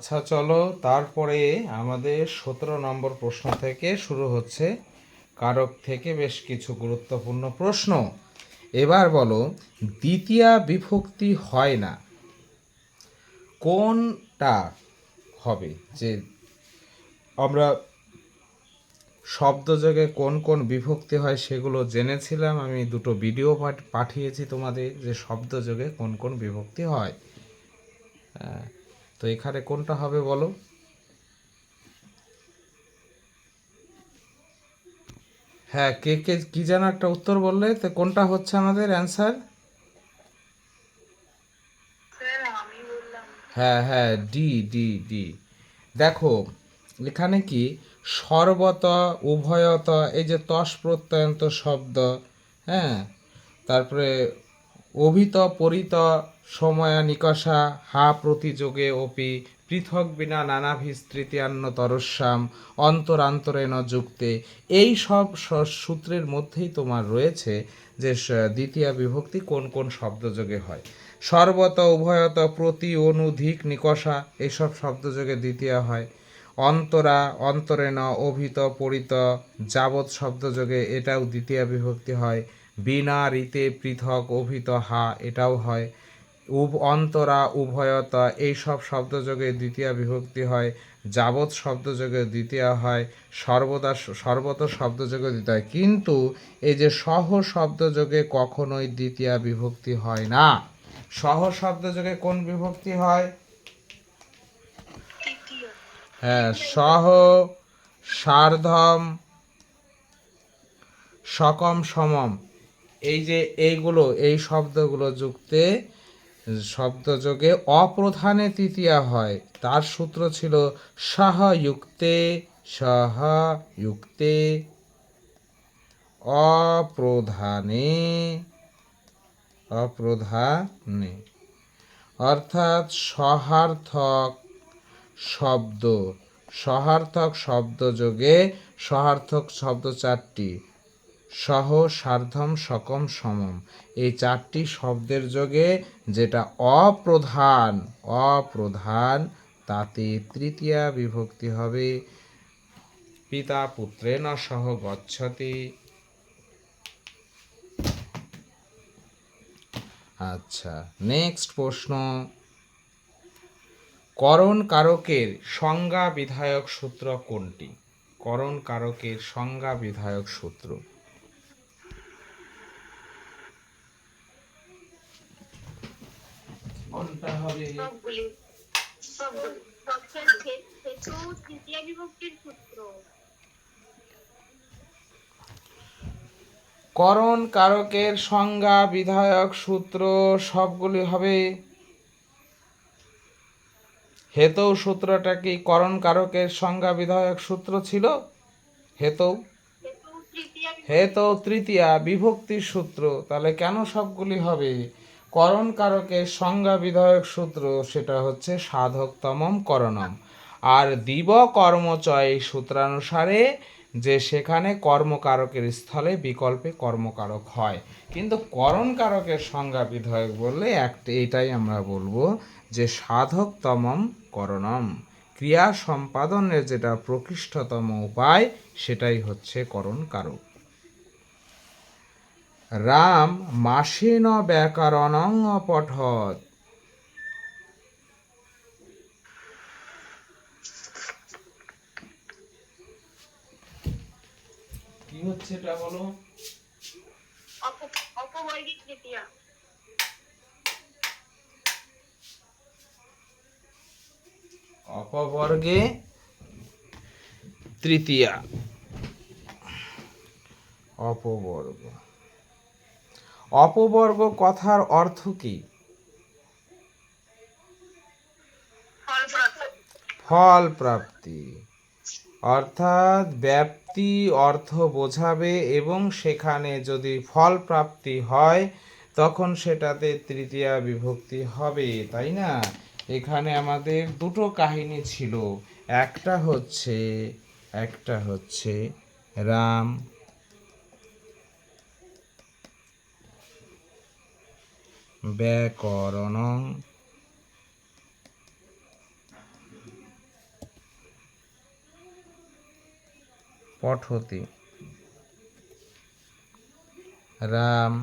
আচ্ছা চলো, তারপরে আমাদের 17 নম্বর প্রশ্ন থেকে শুরু হচ্ছে। কারক থেকে বেশ কিছু গুরুত্বপূর্ণ প্রশ্ন। এবার বলো, দ্বিতীয়া বিভক্তি হয় না কোনটা হবে? যে আমরা শব্দযোগে কোন কোন বিভক্তি হয় সেগুলো জেনেছিলাম। আমি দুটো ভিডিও পাঠিয়েছি তোমাদের, যে শব্দযোগে কোন কোন বিভক্তি হয়। তো এখানে কোনটা হবে বলো? হ্যাঁ, কে কে কি যেন একটা উত্তর বললে, তো কোনটা হচ্ছে আমাদের অ্যান্সার? হ্যাঁ হ্যাঁ, ডি ডি ডি। দেখো এখানে কি সর্বত, উভয়ত, এই যে তস প্রত্যয়ন্ত শব্দ, হ্যাঁ, তারপরে অভিত পরিত সময়া নিকষা হা প্রতিযোগে অপি পৃথক বিনা নানাভিস তৃতীয়ান্ন তরস্যাম অন্তরান্তরেণ যুক্তে, এই সব সূত্রের মধ্যেই তোমার রয়েছে যে দ্বিতীয়া বিভক্তি কোন কোন শব্দযোগে হয়। সর্বত, উভয়ত, প্রতি, অনুধিক, নিকষা এইসব শব্দযোগে দ্বিতীয়া হয়। অন্তরা, অন্তরেণ, অভিত, পরিত, যাবৎ শব্দযোগে এটাও দ্বিতীয়া বিভক্তি হয়। বিনা, রীতে, পৃথক, অভিত, হা এটাও হয়। অন্তরা, উভয়তা এইসব শব্দযোগে দ্বিতীয়া বিভক্তি হয়। যাবৎ শব্দযোগে দ্বিতীয়া হয়। সর্বদা, সর্বত শব্দযোগে দ্বিতীয় হয়। কিন্তু এই যে সহ শব্দযোগে কখনোই দ্বিতীয়া বিভক্তি হয় না। সহ শব্দযোগে কোন বিভক্তি হয়? হ্যাঁ, সহ, সার্ধম, সকম, সমম, এই যে এইগুলো, এই শব্দগুলো যুক্তে শব্দযোগে অপ্রধানে তৃতীয়া হয়। তার সূত্র ছিল সহযুক্তে, সহযুক্তে, অপ্রধানে, অপ্রধানে, অর্থাৎ সহার্থক শব্দ, সহার্থক শব্দযোগে, সহার্থক শব্দ চারটি, সহ, সার্ধম, সকম, সমম, এই চারটি শব্দের যোগে যেটা অপ্রধান, অপ্রধান, তাতে তৃতীয়া বিভক্তি হবে। পিতা পুত্রেণ সহ গচ্ছতি। আচ্ছা, নেক্সট প্রশ্ন। করণ কারকের সংজ্ঞা বিধায়ক সূত্র কোনটি? করণ কারকের সংজ্ঞা বিধায়ক সূত্র কোনটা হবে? করণ কারকের সংজ্ঞা বিধায়ক সূত্র সবগুলি হবে। হেতৌ সূত্রটা কি করণ কারকের সংজ্ঞা বিধায়ক সূত্র ছিল? হেতৌ, হেতৌ তৃতীয়া বিভক্তির সূত্র। তাহলে কেন সবগুলি হবে? করণ কারকের সংজ্ঞা বিধায়ক সূত্র সেটা হচ্ছে সাধকতমম করণম। আর দিব কর্মচয় সূত্রানুসারে যে সেখানে কর্মকারকের স্থলে বিকল্পে কর্মকারক হয়। কিন্তু করণ কারকের সংজ্ঞা বিধায়ক বললে এটাই আমরা বলবো যে সাধকতমম করণম, ক্রিয়া সম্পাদনের যেটা প্রকৃষ্টতম উপায় সেটাই হচ্ছে করণ কারক। রাম মাসেন ব্যাকরণং পঠৎ। কি হচ্ছে এটা বলো? অপবর্গীয় তৃতীয়া। অপবর্গে তৃতীয়া, অপবর্গ। অপবর্গ কথার অর্থ কি? ফল প্রাপ্তি, অর্থাৎ ব্যাপ্তি অর্থ বোঝাবে এবং সেখানে যদি ফল প্রাপ্তি হয় তখন সেটাতে তৃতীয়া বিভক্তি হবে, তাই না? এখানে আমাদের দুটো কাহিনী ছিল। একটা হচ্ছে রাম ব্যাকরণং পঠতি, রাম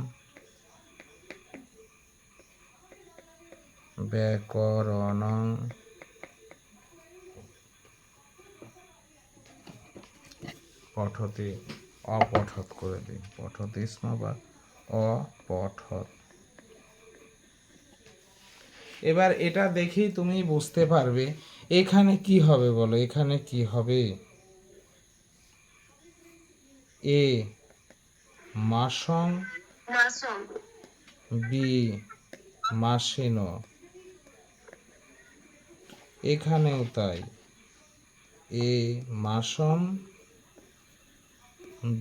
ব্যাকরণং পঠতি, অপঠত করে দিই, পঠতি স্ম বা অপঠত। এবার এটা দেখেই তুমি বুঝতে পারবে এখানে কি হবে, বলো এখানে কি হবে। এ মাসং, বি মাসিন, এখানেও তাই, এ মাসম,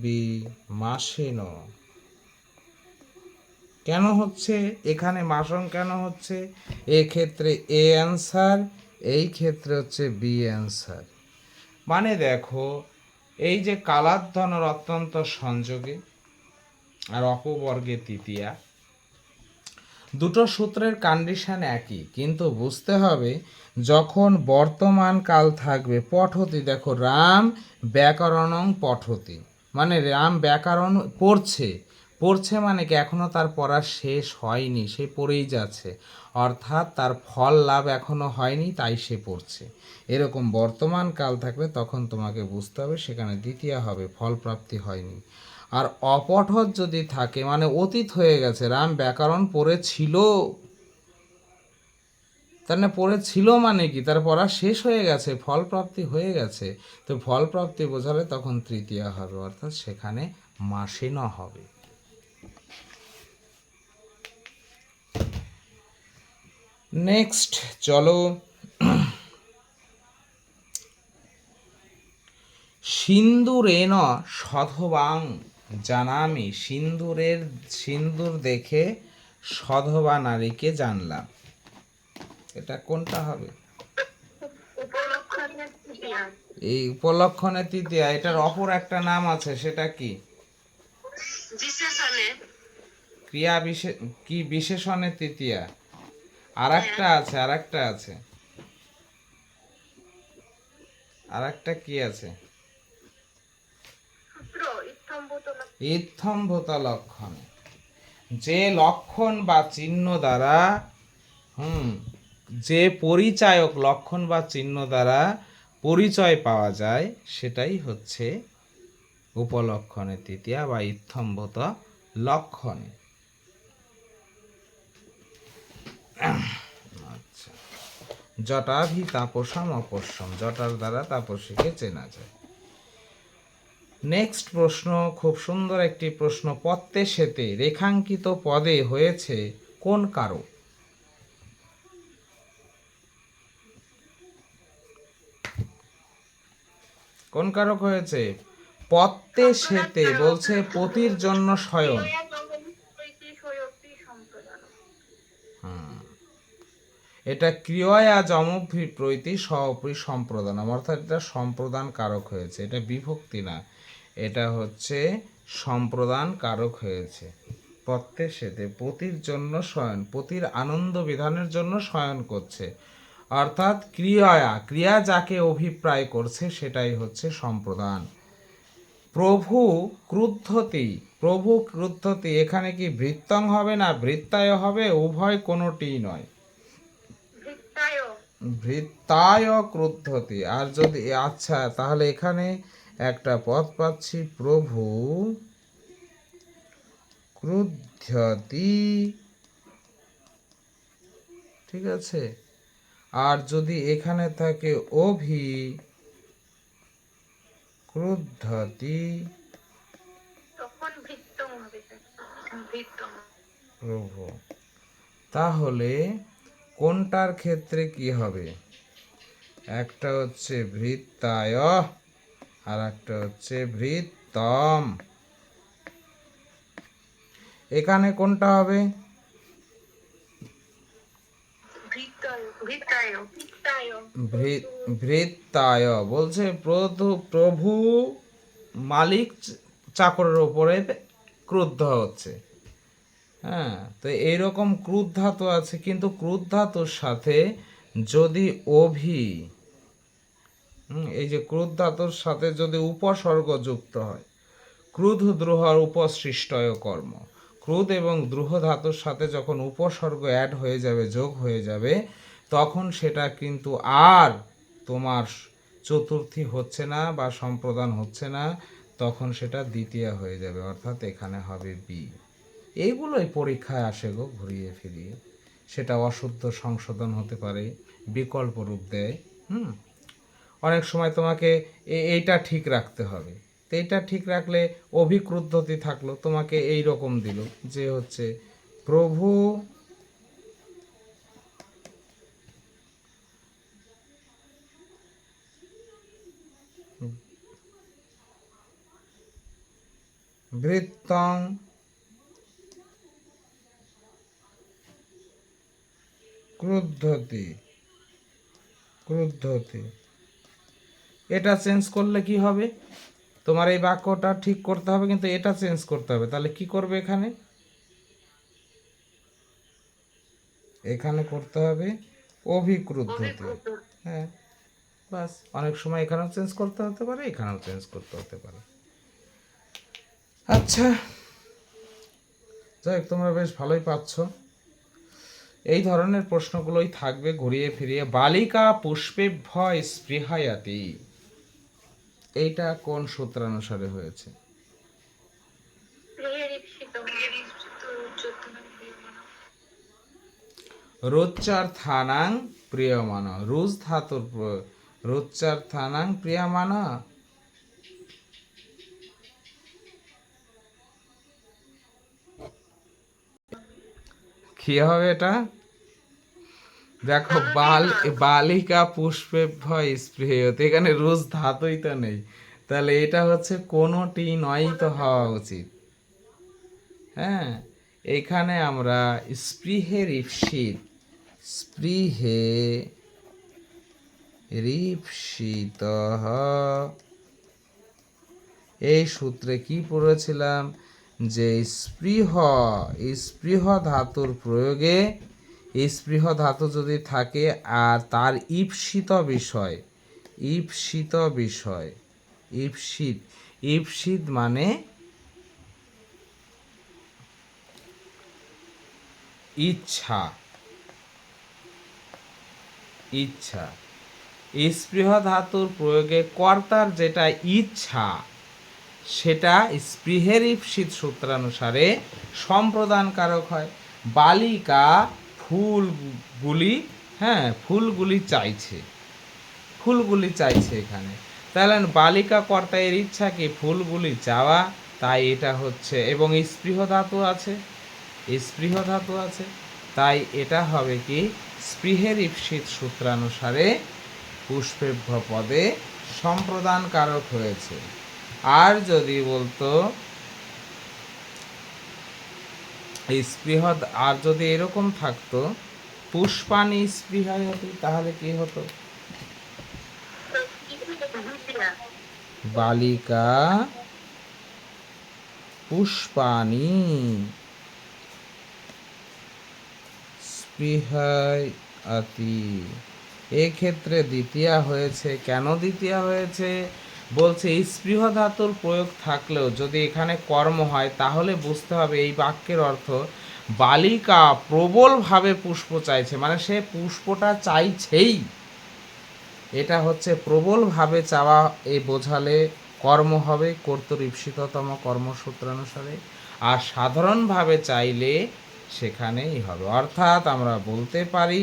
বি মাসিন। কেন হচ্ছে এখানে মাসং, কেন হচ্ছে? এক্ষেত্রে এ অ্যান্সার, এই ক্ষেত্রে হচ্ছে বি অ্যান্সার। মানে দেখো, এই যে কালাধ্বনের অত্যন্ত সংযোগে আর অপবর্গে তৃতীয়া, দুটো সূত্রের কন্ডিশন একই, কিন্তু বুঝতে হবে যখন বর্তমান কাল থাকবে পঠতি, দেখো রাম ব্যাকরণং পঠতি, মানে রাম ব্যাকরণ পড়ছে, পড়ছে মানে কি এখনো তার পড়া শেষ হয়নি, সে পড়েই যাচ্ছে, অর্থাৎ তার ফল লাভ এখনো হয়নি, তাই সে পড়ছে। এরকম বর্তমান কাল থাকলে তখন তোমাকে বুঝতে হবে সেখানে দ্বিতীয় হবে, ফল প্রাপ্তি হয়নি। আর অপঠত যদি থাকে মানে অতীত হয়ে গেছে, রাম ব্যাকরণ পড়েছিল, তার না পড়েছিল মানে কি তার পড়া শেষ হয়ে গেছে, ফল প্রাপ্তি হয়ে গেছে, তো ফল প্রাপ্তি বোঝালে তখন তৃতীয় হবে, অর্থাৎ সেখানে মাসিন হবে। নেক্সট চলো, সিন্দুরেন সধবাং জানামি, সিন্দুর দেখে সধবা নারীকে জানলাম, এটা কোনটা হবে? এই উপলক্ষণে তৃতীয়া, এটার অপর একটা নাম আছে, সেটা কি? ক্রিয়া বিশেষ, কি বিশেষণে তৃতীয়া, আর একটা আছে, আর একটা আছে, আর একটা কি আছে? ইত্থম্ভূত লক্ষণ, যে লক্ষণ বা চিহ্ন দ্বারা যে পরিচায়ক লক্ষণ বা চিহ্ন দ্বারা পরিচয় পাওয়া যায় সেটাই হচ্ছে উপলক্ষণে তৃতীয়া বা ইত্থম্ভূত লক্ষণে। আচ্ছা, জটাভি তাপসম অপস্যম, জটার দ্বারা তাপসীকে চেনা যায়। নেক্সট প্রশ্ন, খুব সুন্দর একটি প্রশ্ন, পত্তে সেতে রেখাঙ্কিত পদে হয়েছে কোন কারক? কোন কারক হয়েছে? পত্তে সেতে বলছে পতির জন্য শয়ন, এটা ক্রিয়া যমভিপ্রৈতি সহপরি সম্প্রদানম, অর্থাৎ এটা সম্প্রদান কারক হয়েছে, এটা বিভক্তি না, এটা হচ্ছে সম্প্রদান কারক হয়েছে। পত্তে সেতে পতির জন্য শয়ন, পতির আনন্দ বিধানের জন্য শয়ন করছে, অর্থাৎ ক্রিয়া যাকে অভিপ্রায় করছে সেটাই হচ্ছে সম্প্রদান। প্রভু ক্রুদ্ধতি, প্রভু ক্রুদ্ধতি, এখানে কি ভৃত্যং হবে না ভৃত্তায় হবে? উভয় কোনোটিই নয়, ভৃত্তায় ক্রুদ্ধতি। আর যদি আচ্ছা, তাহলে এখানে একটা পদ পাচ্ছি, প্রভু ক্রুদ্ধতি, ঠিক আছে। আর যদি এখানে থাকে অভি ক্রুদ্ধতি, প্রভু, তাহলে কোনটার ক্ষেত্রে কি হবে? একটা হচ্ছে ভৃত্তায় আর একটা হচ্ছে ভৃত্তম, এখানে কোনটা হবে? ভৃত্তায়, বলছে প্রভু মালিক চাকরের উপরে ক্রুদ্ধ হচ্ছে, হ্যাঁ, তো এইরকম ক্রুদ্ধ ধাতু আছে, কিন্তু ক্রুদ্ধ ধাতুর সাথে যদি অভি এই যে ক্রুধ ধাতুর সাথে যদি উপসর্গ যুক্ত হয়, ক্রুধ দ্রোহর উপসৃষ্টয় কর্ম, ক্রুধ এবং দ্রোহ ধাতুর সাথে যখন উপসর্গ অ্যাড হয়ে যাবে, যোগ হয়ে যাবে, তখন সেটা কিন্তু আর তোমার চতুর্থী হচ্ছে না বা সম্প্রদান হচ্ছে না, তখন সেটা দ্বিতীয় হয়ে যাবে, অর্থাৎ এখানে হবে বি। এইগুলোই পরীক্ষায় আসে গো ঘুরিয়ে ফিরিয়ে। সেটা অশুদ্ধ সংশোধন হতে পারে, বিকল্প রূপ দেয়। অনেক সময় তোমাকে এইটা ঠিক রাখতে হবে, তো এইটা ঠিক রাখলে অভিক্রুদ্ধতি থাকলো, তোমাকে এই রকম দিল যে হচ্ছে প্রভু বৃত্তং ক্রুদ্ধতি ক্রুদ্ধতি। এটা চেঞ্জ করলে কি হবে, তোমার এই বাক্যটা ঠিক করতে হবে, কিন্তু এটা চেঞ্জ করতে হবে। তাহলে কি করবে, এখানে এখানে করতে হবে অভিক্রুদ্ধতি। হ্যাঁ, বাস। অনেক সময় এখানেও চেঞ্জ করতে হতে পারে, এখানেও চেঞ্জ করতে হতে পারে। আচ্ছা, যাই হোক, তোমরা বেশ ভালোই পাচ্ছ। এই ধরনের প্রশ্নগুলোই থাকবে ঘুরিয়ে ফিরিয়ে। বালিকা পুষ্পেভ্য স্পৃহায়াতি, এইটা কোন সূত্রানুসারে হয়েছে? রোচ্চার্থানাং প্রিয়মান, রুজ ধাতুর রোচ্চার্থানাং প্রিয়মান। কি হবে এটা? দেখো, বালিকা পুষ্পেভ্য স্পৃহয়তে, এখানে রোজ ধাতুই তো নেই, তাহলে এটা হচ্ছে কোনোটি নয় তো হওয়া উচিত। হ্যাঁ, এখানে আমরা স্পৃহের ঈপ্সিত, স্পৃহে রিপ্সিত, এই সূত্রে কি পড়েছিলাম যে স্পৃহ, স্পৃহ ধাতুর প্রয়োগে, স্পৃহ ধাতু যদি থাকে আর তার ঈপ্সিত বিষয়, ঈপ্সিত বিষয়, ঈপ্সিত, ঈপ্সিত মানে ইচ্ছা, ইচ্ছা, স্পৃহ ধাতুর প্রয়োগে কর্তার যেটা ইচ্ছা, সেটা স্পৃহের ঈপ্সিত সূত্রানুসারে সম্প্রদান কারক হয়। বালিকা ফুলগুলি, হ্যাঁ, ফুলগুলি চাইছে, ফুলগুলি চাইছে এখানে, তাহলে বালিকা কর্তা এর ইচ্ছা কি ফুলগুলি চাওয়া, তাই এটা হচ্ছে, এবং স্পৃহ ধাতু আছে, স্পৃহ ধাতু আছে, তাই এটা হবে কি স্পৃহের ঈপ্সিত সূত্রানুসারে পুষ্পেভ্য পদে সম্প্রদান কারক হয়েছে। আর যদি বলতো স্পৃহ, আর যদি এরকম থাকতো পুষ্পানি স্পৃহায়তি, তাহলে কি হতো? বালিকা পুষ্পানি স্পৃহায়তি, এক্ষেত্রে দ্বিতীয়া হয়েছে। কেন দ্বিতীয়া হয়েছে? বলছে স্পৃহ ধাতুর প্রয়োগ থাকলেও যদি এখানে কর্ম হয়, তাহলে বুঝতে হবে এই বাক্যের অর্থ বালিকা প্রবলভাবে পুষ্প চাইছে, মানে সে পুষ্পটা চাইছেই, এটা হচ্ছে প্রবলভাবে চাওয়া, এই বোঝালে কর্ম হবে কর্তৃপ্সিততম কর্মসূত্রানুসারে, আর সাধারণভাবে চাইলে সেখানেই হবে। অর্থাৎ আমরা বলতে পারি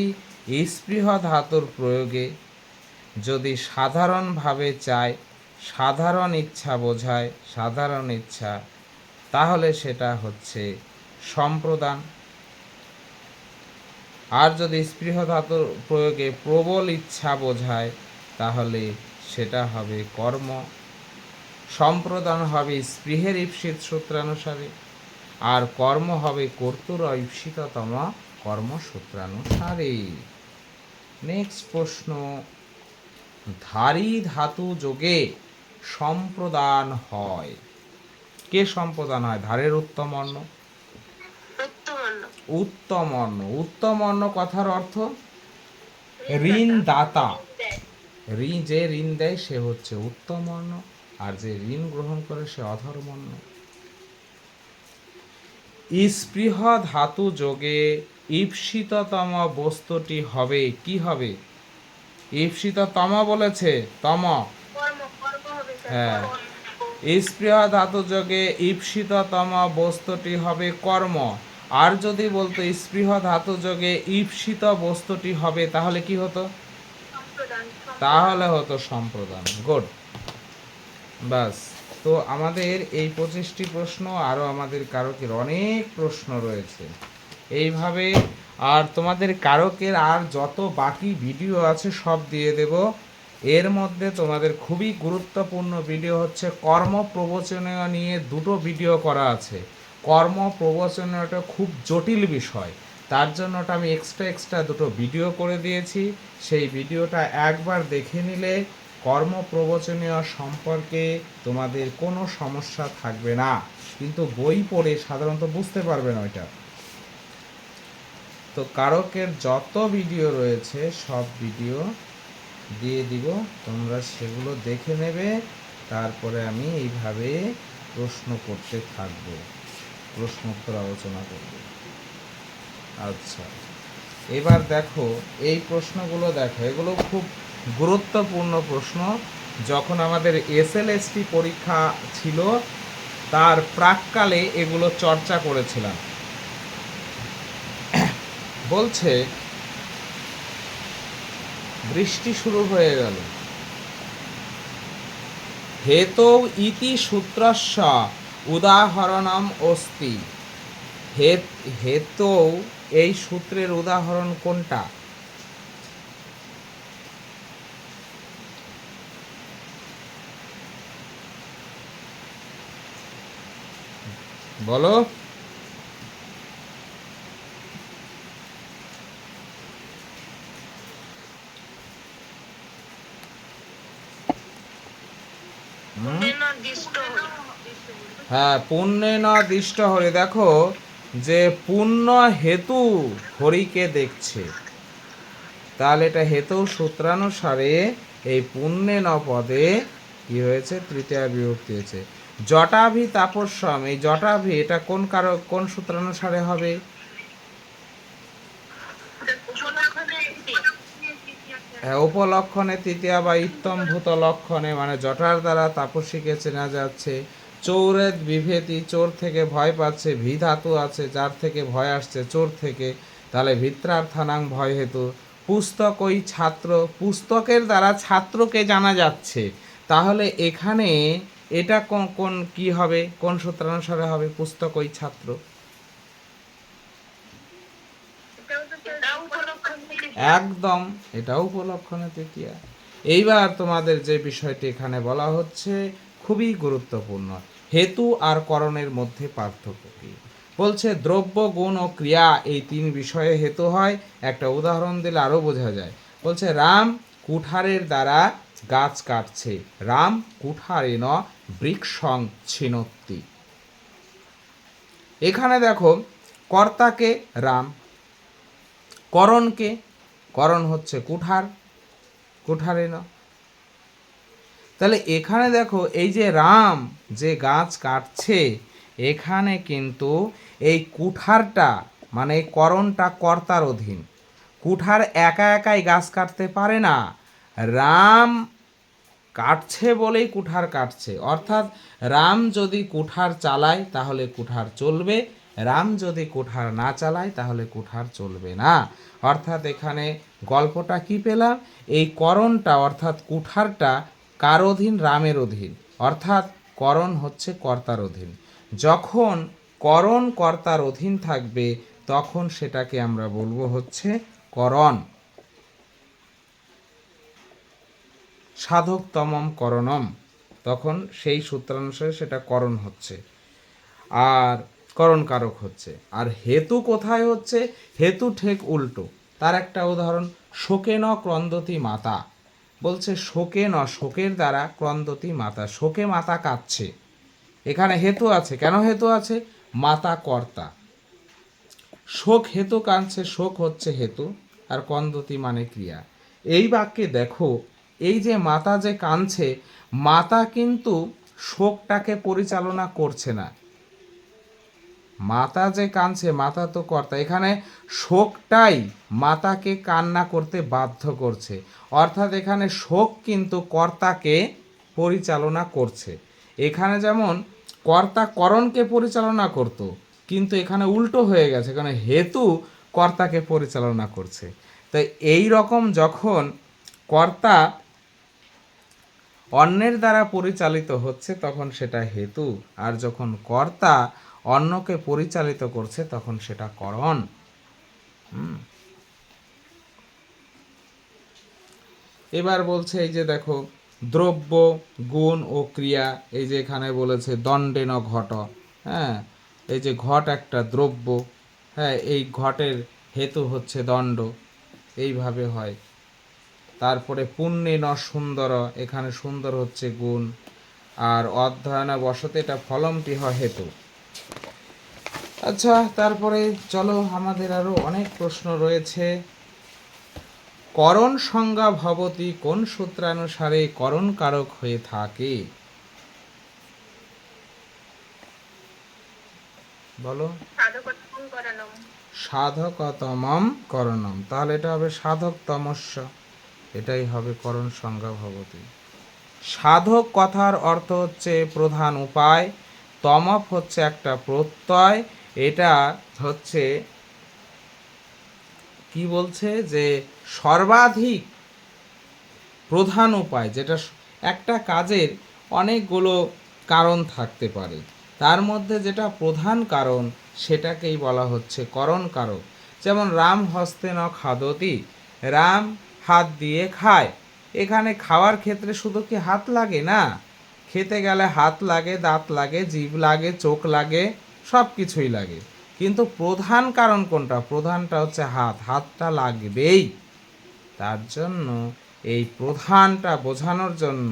স্পৃহ ধাতুর প্রয়োগে যদি সাধারণভাবে চায়, সাধারণ ইচ্ছা বোঝায়, সাধারণ ইচ্ছা, তাহলে সেটা হচ্ছে সম্প্রদান। আর যদি স্পৃহ ধাতুর প্রয়োগে প্রবল ইচ্ছা বোঝায়, তাহলে সেটা হবে কর্ম। সম্প্রদান হবে স্পৃহের ঈপ্সিত সূত্রানুসারে, আর কর্ম হবে কর্তুর ঈপ্সিততম কর্মসূত্রানুসারে। নেক্সট প্রশ্ন, ধারী ধাতু যোগে সম্প্রদান হয়, কে সম্প্রদান হয়? ধারের উত্তম অন্ন, উত্তম অন্ন, উত্তম অন্ন কথার অর্থ ঋণ দাতা, ঋণ, যে ঋণ দেয় সে হচ্ছে উত্তম বর্ণ, আর যে ঋণ গ্রহণ করে সে অধর্মণ্য। স্পৃহ ধাতু যোগে ঈপ্সিততম বস্তুটি হবে, কি হবে? ঈপ্সিততম বলেছে, তম, হ্যাঁ, স্পৃহ ধাতু যোগে ঈপ্সিততম বস্তুটি হবে কর্ম। আর যদি বলতো স্পৃহ ধাতু যোগে ঈপ্সিত বস্তুটি হবে, তাহলে কি হতো? তাহলে হতো সম্প্রদান। গুড, বাস। তো আমাদের এই 25টি প্রশ্ন, আরও আমাদের কারকের অনেক প্রশ্ন রয়েছে এইভাবে। আর তোমাদের কারকের আর যত বাকি ভিডিও আছে সব দিয়ে দেব। এর মধ্যে তোমাদের খুবই গুরুত্বপূর্ণ ভিডিও হচ্ছে কর্ম প্রবচনীয় নিয়ে 2টো ভিডিও করা আছে। কর্ম প্রবচনীয়টা খুব জটিল বিষয়, তার জন্য ওটা আমি এক্সট্রা 2টো ভিডিও করে দিয়েছি। সেই ভিডিওটা একবার দেখে নিলে কর্ম প্রবচনীয় সম্পর্কে তোমাদের কোনো সমস্যা থাকবে না, কিন্তু বই পড়ে সাধারণত বুঝতে পারবে না ওইটা। তো কারকের যত ভিডিও রয়েছে সব ভিডিও দিয়ে দিব, তোমরা সেগুলো দেখে নেবে। তারপরে আমি এইভাবে প্রশ্ন করতে থাকব, প্রশ্নোত্তর আলোচনা করব। আচ্ছা, এবার দেখো এই প্রশ্নগুলো, দেখো এগুলো খুব গুরুত্বপূর্ণ প্রশ্ন। যখন আমাদের এসএলএসটি পরীক্ষা ছিল তার প্রাককালে এগুলো চর্চা করেছিলাম। বলছে বৃষ্টি শুরু হয়ে গেল, হেতৌ ইতি সূত্রস্য উদাহরণম অস্তি। হেতৌ এই সূত্রের উদাহরণ কোনটা? বলো। হ্যাঁ, পুণ্যেন দিষ্ট হরি। দেখো যে পুণ্য হেতু হরিকে দেখছে, তাহলে এটা হেতু সূত্রানুসারে এই পুণ্যেন পদে কি হয়েছে? তৃতীয়া বিভক্তি হয়েছে। জটাভি তাপস্যম, এই জটাভি এটা কোন কারক, কোন সূত্রানুসারে হবে? হ্যাঁ, উপলক্ষণে তৃতীয়া বা ইত্তমভূত লক্ষণে, মানে জটার দ্বারা তাপসীকে চেনা যাচ্ছে। চৌরেদ বিভেতি, চোর থেকে ভয় পাচ্ছে। ভি ধাতু আছে, যার থেকে ভয় আসছে, চোর থেকে, তাহলে ভিত্রার্থানাং ভয় হেতু। পুস্তক ওই ছাত্র, পুস্তকের দ্বারা ছাত্রকে জানা যাচ্ছে, তাহলে এখানে এটা কোন কোন কি হবে, কোন সূত্রানুসারে হবে? পুস্তক ওই ছাত্র, একদম, এটাও উপলক্ষণে তৃতীয়া। এইবার তোমাদের যে বিষয়টি এখানে বলা হচ্ছে খুবই গুরুত্বপূর্ণ, হেতু আর করণের মধ্যে পার্থক্য কি? বলছে দ্রব্য, গুণ ও ক্রিয়া এই 3 বিষয়ে হেতু হয়। একটা উদাহরণ দিলে আরও বোঝা যায়। বলছে রাম কুঠারের দ্বারা গাছ কাটছে, রাম কুঠারেণ বৃক্ষং ছিনত্তি। এখানে দেখো কর্তাকে রাম, করণকে, করণ হচ্ছে কুঠার, কুঠারেণ। তাহলে এখানে দেখো এই যে রাম যে গাছ কাটছে, এখানে কিন্তু এই কুঠারটা মানে করণটা কর্তার অধীন। কুঠার একা একাই গাছ কাটতে পারে না, রাম কাটছে বলেই কুঠার কাটছে। অর্থাৎ রাম যদি কুঠার চালায় তাহলে কুঠার চলবে, রাম যদি কুঠার না চালায় তাহলে কুঠার চলবে না। অর্থাৎ এখানে গল্পটা কি পেলাম? এই করণটা অর্থাৎ কুঠারটা কার অধীন? রামের অধীন, অর্থাৎ করণ হচ্ছে কর্তার অধীন। যখন করণ কর্তার অধীন থাকবে তখন সেটাকে আমরা বলবো হচ্ছে করণ। সাধকতমম করণম, তখন সেই সূত্রানুসারে সেটা করণ হচ্ছে, আর করণ কারক হচ্ছে। আর হেতু কোথায় হচ্ছে? হেতু ঠিক উল্টো। তার একটা উদাহরণ, শোকে ন ক্রন্দতি মাতা। বলছে শোকে ন, শোকের দ্বারা, ক্রন্দতি মাতা, শোকে মাতা কাঁদছে। এখানে হেতু আছে, কেন হেতু আছে? মাতা কর্তা, শোক হেতু কাঁদছে, শোক হচ্ছে হেতু, আর ক্রন্দতি মানে ক্রিয়া। এই বাক্যে দেখো এই যে মাতা যে কাঁদছে, মাতা কিন্তু শোকটাকে পরিচালনা করছে না। মাতা যে কাঁদছে, মাতা তো কর্তা, এখানে শোকটাই মাতাকে কান্না করতে বাধ্য করছে। অর্থাৎ এখানে শোক কিন্তু কর্তাকে পরিচালনা করছে। এখানে যেমন কর্তা করণকে পরিচালনা করত, কিন্তু এখানে উল্টো হয়ে গেছে, এখানে হেতু কর্তাকে পরিচালনা করছে। তো এই রকম যখন কর্তা অন্যের দ্বারা পরিচালিত হচ্ছে তখন সেটা হেতু, আর যখন কর্তা অন্যকে পরিচালিত করছে তখন সেটা করণ। এবার বলছে এই যে দেখো দ্রব্য, গুণ ও ক্রিয়া, এই যে এখানে বলেছে দণ্ডেন ঘট, হ্যাঁ, এই যে ঘট একটা দ্রব্য, হ্যাঁ, এই ঘটের হেতু হচ্ছে দণ্ড, এইভাবে হয়। তারপরে পুণ্যেন সুন্দর, এখানে সুন্দর হচ্ছে গুণ, আর অধ্যয়ন বসতে এটা ফলমটিহ হেতু। আচ্ছা, তারপরে চলো, আমাদের আরো অনেক প্রশ্ন রয়েছে। করণ সংজ্ঞা ভবতি কোন সূত্রানুসারে করণ কারক হয়ে থাকে? বলো। সাধকতমম করণম, তাহলে এটা হবে সাধকতমস্য, এটাই হবে করণ সংজ্ঞা ভবতি। সাধক কথার অর্থ হচ্ছে প্রধান উপায়, তমপ হচ্ছে একটা প্রত্যয়, এটা হচ্ছে কি বলছে যে সর্বাধিক প্রধান উপায়, যেটা একটা কাজের অনেকগুলো কারণ থাকতে পারে, তার মধ্যে যেটা প্রধান কারণ সেটাকেই বলা হচ্ছে করণ কারক। যেমন রাম হস্তে ন খাদতি, রাম হাত দিয়ে খায়। এখানে খাওয়ার ক্ষেত্রে শুধু কি হাত লাগে? না, খেতে গেলে হাত লাগে, দাঁত লাগে, জিভ লাগে, চোখ লাগে, সব কিছুই লাগে। কিন্তু প্রধান কারণ কোনটা? প্রধানটা হচ্ছে হাত, হাতটা লাগবেই। তার জন্য এই প্রধানটা বোঝানোর জন্য,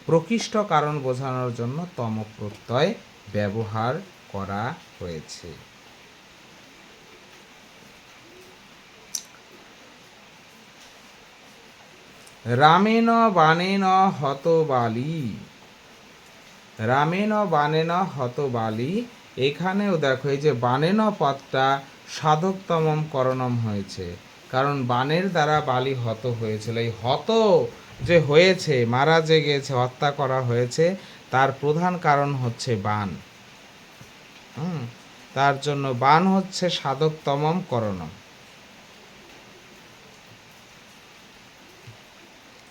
প্রকৃষ্ট কারণ বোঝানোর জন্য তম প্রত্যয় ব্যবহার করা হয়েছে। রামেন বানেন হত বালি, রামেন বানেন হত বালি, এখানেও দেখো এই যে বানেন পদটা সাধকতমম করণম হয়েছে, কারণ বানের দ্বারা বালি হত হয়েছিল। এই হত যে হয়েছে, মারা যে গেছে, হত্যা করা হয়েছে, তার প্রধান কারণ হচ্ছে বান। তার জন্য বান হচ্ছে সাধকতমম করণম।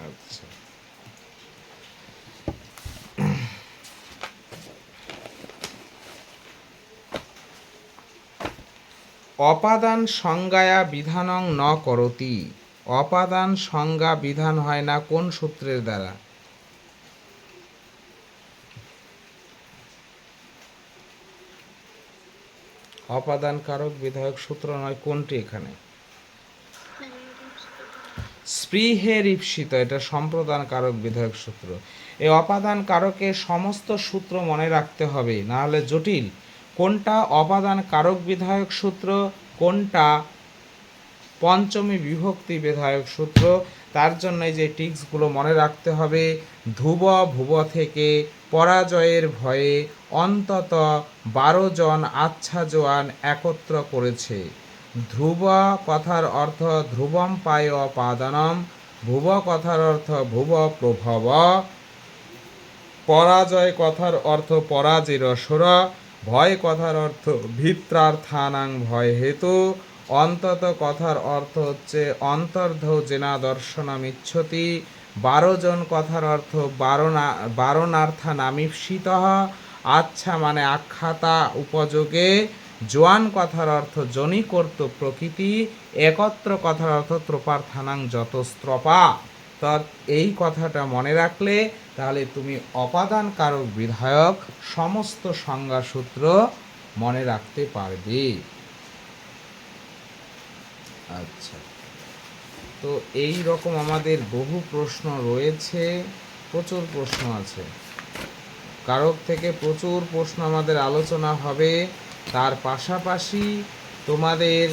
আচ্ছা, অপাদান সংজ্ঞায়া বিধানং ন করতি, অপাদান সংজ্ঞা বিধান হয় না কোন সূত্রের দ্বারা? অপাদান কারক বিধায়ক সূত্র নয়, কোনটি এখানে? স্পৃহের ঈপ্সিত, এটা সম্প্রদান কারক বিধায়ক সূত্র। এই অপাদান কারকের সমস্ত সূত্র মনে রাখতে হবে, না হলে জটিল। কোনটা অপাদান কারক বিধায়ক সূত্র, কোনটা পঞ্চমী বিভক্তি বিধায়ক সূত্র, তার জন্য এই যে টিক্সগুলো মনে রাখতে হবে। ধ্রুব ভুব থেকে পরাজয়ের ভয়ে অন্তত 12 জন আচ্ছা জোয়ান একত্র করেছে। ধ্রুব কথার অর্থ ধ্রুবম পায় পাদানম, ভুব কথার অর্থ ভুব প্রভব, পরাজয় কথার অর্থ পরাজের সুর, ভয় কথার অর্থ ভিত্রার্থানাং ভয় হেতু, অন্তত কথার অর্থ হচ্ছে অন্তর্ধ জেনা দর্শনাম ইচ্ছতি, 12 জন কথার অর্থ বারণার্থা নামীপ্সিত, আচ্ছা মানে আখ্যাতা উপযোগে, জোয়ান কথার অর্থ জনি কর্ত প্রকৃতি, একত্র কথার অর্থ ত্রপার্থানাং যত স্ত্রপা। তা এই কথাটা মনে রাখলে তাহলে তুমি অপাদান কারক বিধায়ক সমস্ত সংজ্ঞা সূত্র মনে রাখতে পারবে। আচ্ছা, তো এই রকম আমাদের বহু প্রশ্ন রয়েছে, প্রচুর প্রশ্ন আছে, কারক থেকে প্রচুর প্রশ্ন আমাদের আলোচনা হবে। তার পাশাপাশি তোমাদের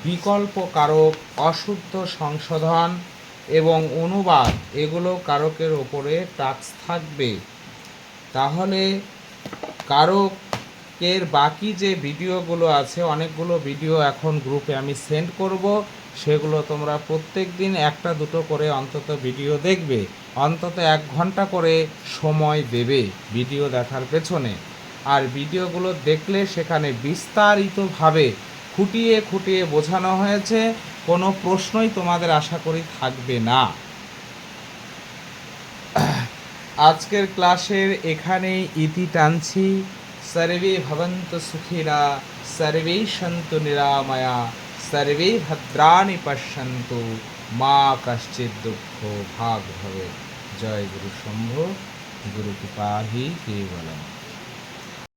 বিকল্প কারক, অশুদ্ধ সংশোধন, এবং অনুবাদ এগুলো কারকের ওপরে টাস্ক থাকবে। তাহলে কারকের বাকি যে ভিডিওগুলো আছে, অনেকগুলো ভিডিও এখন গ্রুপে আমি সেন্ড করব, সেগুলো তোমরা প্রত্যেক দিন একটা দুটো করে অন্তত ভিডিও দেখবে, অন্তত 1 ঘন্টা করে সময় দেবে ভিডিও দেখার পেছনে। আর ভিডিওগুলো দেখলে সেখানে বিস্তারিতভাবে খুঁটিয়ে খুঁটিয়ে বোঝানো হয়েছে, কোনো প্রশ্নই তোমাদের আশা করি থাকবে না। আজকের ক্লাসের এখানেই ইতি টানছি। সর্বে ভবন্তু সুখিনা, সর্বে সন্তু নিরাময়া, সর্বে ভদ্রাণি পশ্যন্তু, মা কশ্চিৎ দুঃখ ভাগ ভবে। জয় গুরু শম্ভু, গুরু কৃপা হি কেবলম।